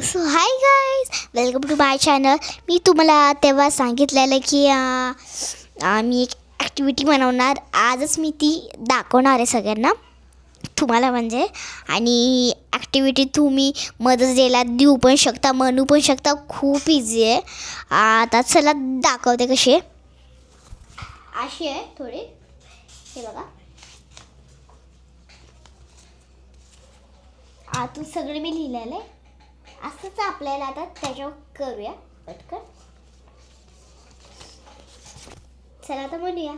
So hi guys, welcome to my channel. मी तुम्हाला तेव्हा सांगितलेलं की मी एक ॲक्टिव्हिटी बनवणार. आजच मी ती दाखवणार आहे सगळ्यांना, तुम्हाला म्हणजे. आणि ॲक्टिव्हिटी तुम्ही मदत द्यायला देऊ पण शकता, म्हणू पण शकता. खूप इझी आहे. आता चला दाखवते कशी आहे. अशी आहे थोडी, हे बघा. आतून सगळे मी लिहिलेलं आहे. असंच आपल्याला आता त्याच्यावर करूया पटकन. चला आता म्हणूया.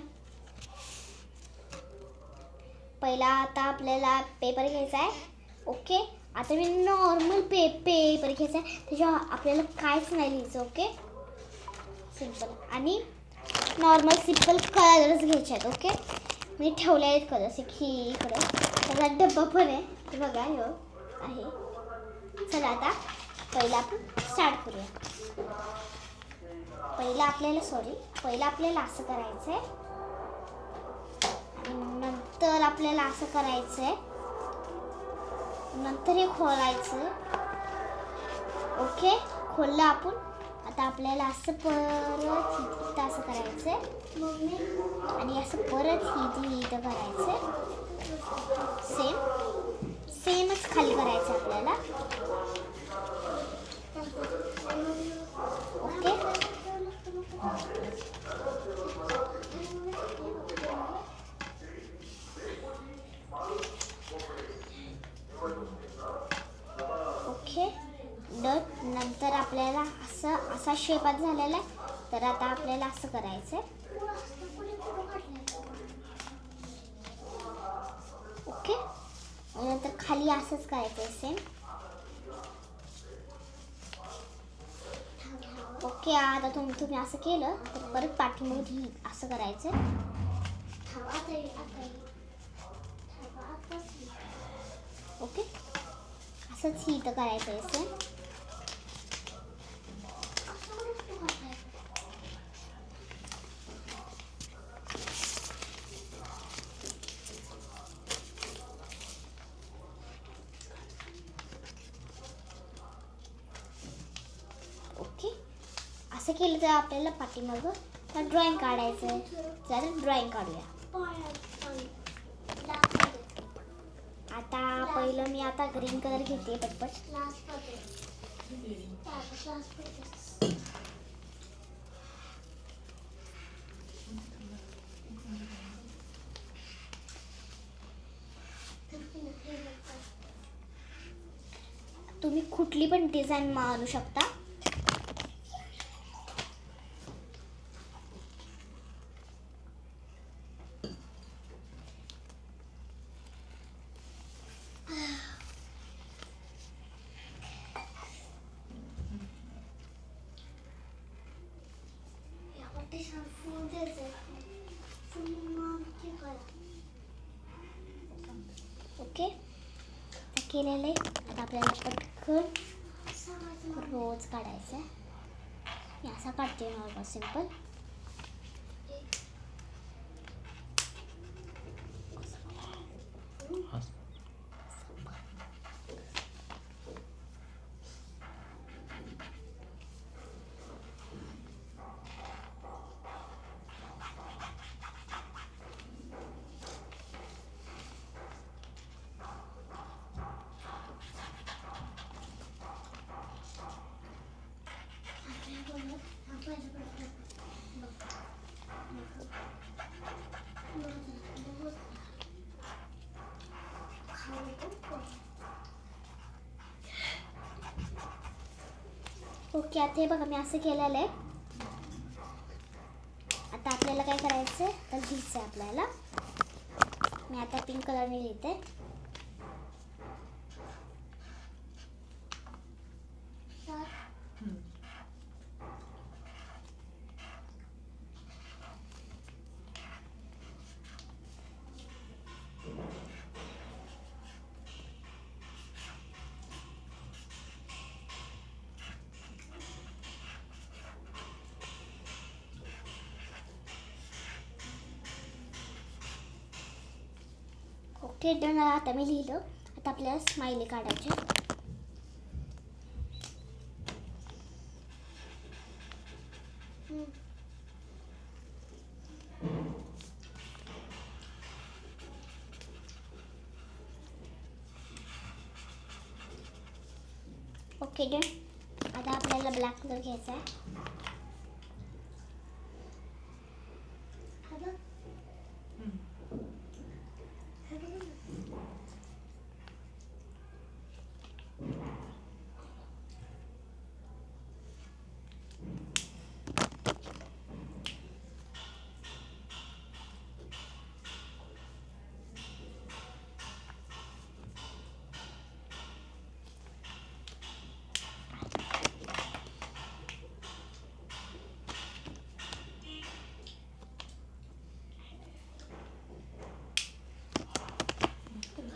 पहिला आता आपल्याला पेपर घ्यायचा आहे. ओके, आता मी नॉर्मल पेपर घ्यायचा आहे. त्याच्यावर आपल्याला काहीच नाही लिहायचं. Okay, simple. आणि नॉर्मल सिम्पल कलर्स घ्यायचे आहेत. ओके, मी ठेवले आहेत कलर्स. की इकडे त्याचा डब्बा पण आहे, ते बघा ह्यो आहे. चला आता पहिला आपण स्टार्ट करूया. पहिला आपल्याला असं करायचं आहे. आणि नंतर आपल्याला असं करायचं आहे. नंतर हे खोलायचं. ओके, खोललं आपण. आता आपल्याला असं परत इथं असं करायचं आहे. आणि असं परत इथं करायचं. सेमच खाली करायचं आपल्याला. Okay, okay done. नंतर आपल्याला असा शेप झालेला आहे. तर आता आपल्याला असं करायचं आहे. ओके, नंतर खाली असंच करायचं आहे सेम. ओके, आता तुम्ही असं केलं तर परत पाठीमागे असं करायचं. ओके, असंच इथं करायचं आहे सेम. ओके, असं केलं तर आपल्याला पाठीमागं ड्रॉइंग काढायचं आहे. जरा ड्रॉइंग काढूया. आता पहिलं मी आता ग्रीन कलर घेते पटपट. तुम्ही कुठली पण डिझाईन मारू शकता. ओके, केलेलं आहे. आता आपल्याला पटकन रोज काढायचं आहे. मी असा काढते नॉर्मल सिम्पल. ओके, आता हे बघा मी असं केलेलं आहे. आता आपल्याला काय करायचं आहे तर लिहायचं आहे आपल्याला. मी आता पिंक कलरने लिहिते. Okay done. आता मी लिहिलं. आता आपल्याला स्माइली काढायचे. Okay done. आता आपल्याला ब्लॅक कलर घ्यायचा आहे.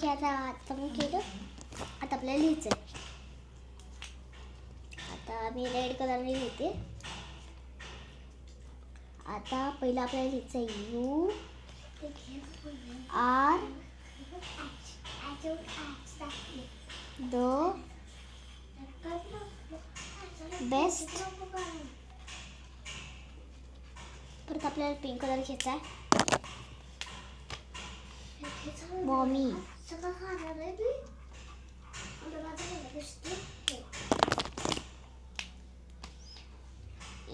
आता मी केलं. आता आपल्याला लिहायचं आहे. आता मी रेड कलरने लिहिते. आता पहिला आपल्याला लिहायचं आहे U R the best. परत आपल्याला पिंक कलर घ्यायचा आहे. Mommy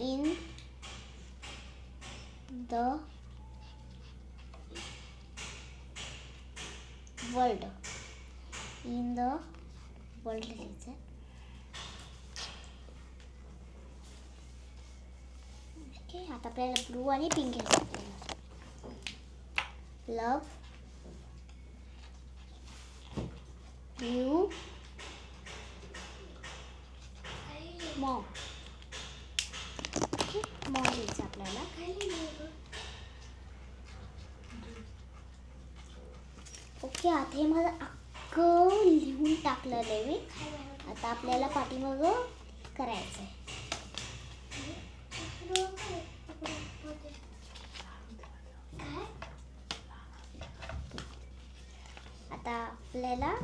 in the world. In the world लिहायचं आहे. ओके. आता आपल्याला ब्लू आणि पिंक घ्यायचं आहे. लव यू मॉम. ओके. मॉम लिहायचं आपल्याला. ओके. आता हे माझं अख्खं लिहून टाकलेलं आहे मी. आता आपल्याला पाठीमागं करायचं आहे. आता आपल्याला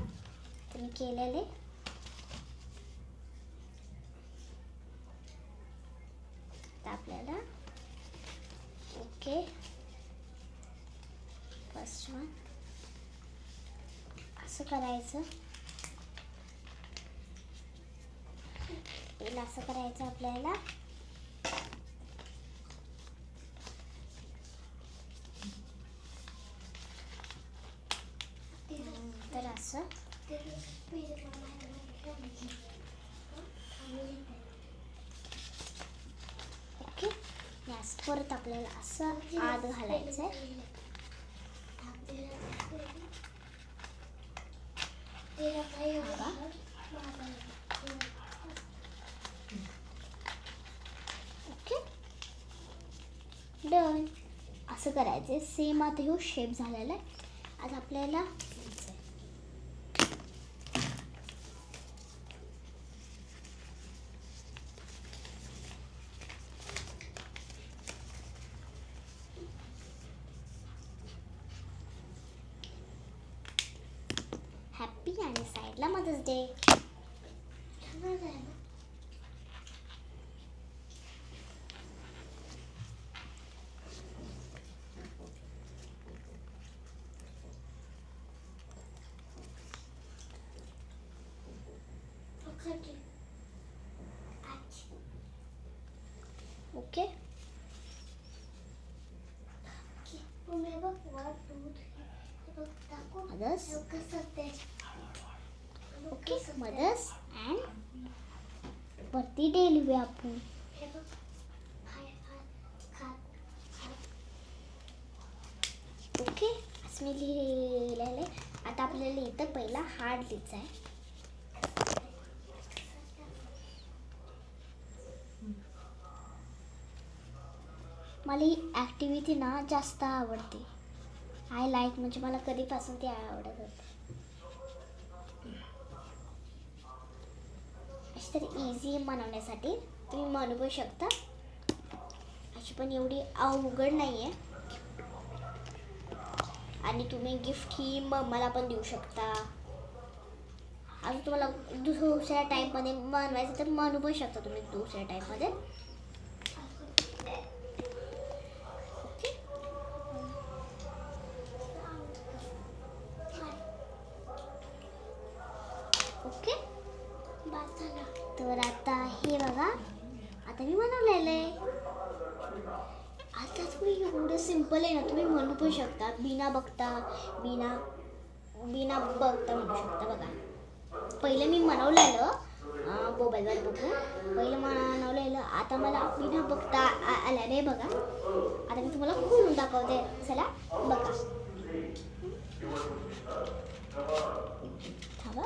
तुम्ही केलेले आता आपल्याला ओके. फर्स्ट वन असं करायचं. पहिलं असं करायचं आपल्याला. तर असं ओके. यास परत आपल्याला असं आत घालायचं आहे. Okay done. असं करायचं. सेम आता हे शेप झालेला आहे. आज आपल्याला हॅपी आणि साईडला mothers day. Okay. Mothers okay. Mothers and birthday लिहूया आपण. ओके. असं मी लिहिलेलं आहे. आता आपल्याला इथं पहिला हार्ट लिहायचा आहे. मला ही ॲक्टिव्हिटी ना जास्त आवडते. आय लाईक म्हणजे मला कधीपासून ती आवडत होती. अशी तर इझी बनवण्यासाठी तुम्ही बनवू शकता. अशी पण एवढी अवघड नाही आहे. आणि तुम्ही गिफ्ट ही मला पण देऊ शकता. अजून तुम्हाला दुसऱ्या टाईपमध्ये बनवायचं तर बनवू पण शकता तुम्ही दुसऱ्या टाईपमध्ये. ओके. बस झालं. तर आता हे बघा, आता मी बनवलेलं आहे. आता तुम्ही एवढं सिम्पल आहे ना, तुम्ही म्हणू पण शकता बिना बघता बिना बघता म्हणू शकता. बघा पहिलं मी बनवलेलं मोबाईलवर बघून, पहिलं बनवलेलं. आता मला बिना बघता आलं नाही. बघा आता मी तुम्हाला खोलून दाखवते. चला बघा. थांबा.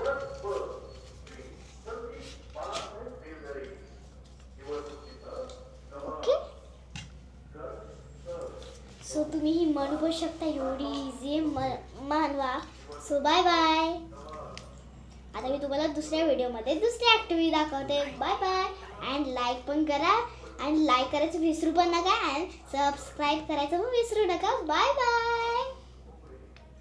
ओके, सो तुम्ही ही म्हणू पण शकता. एवढी इझी मानवा. So bye bye. आता मी तुम्हाला दुसऱ्या व्हिडिओमध्ये दुसरी ॲक्टिव्हिटी दाखवते. Bye bye. अँड लाईक पण करा. अँड लाईक करायचं विसरू पण नका. अँड सबस्क्राईब करायचं पण विसरू नका. Bye bye.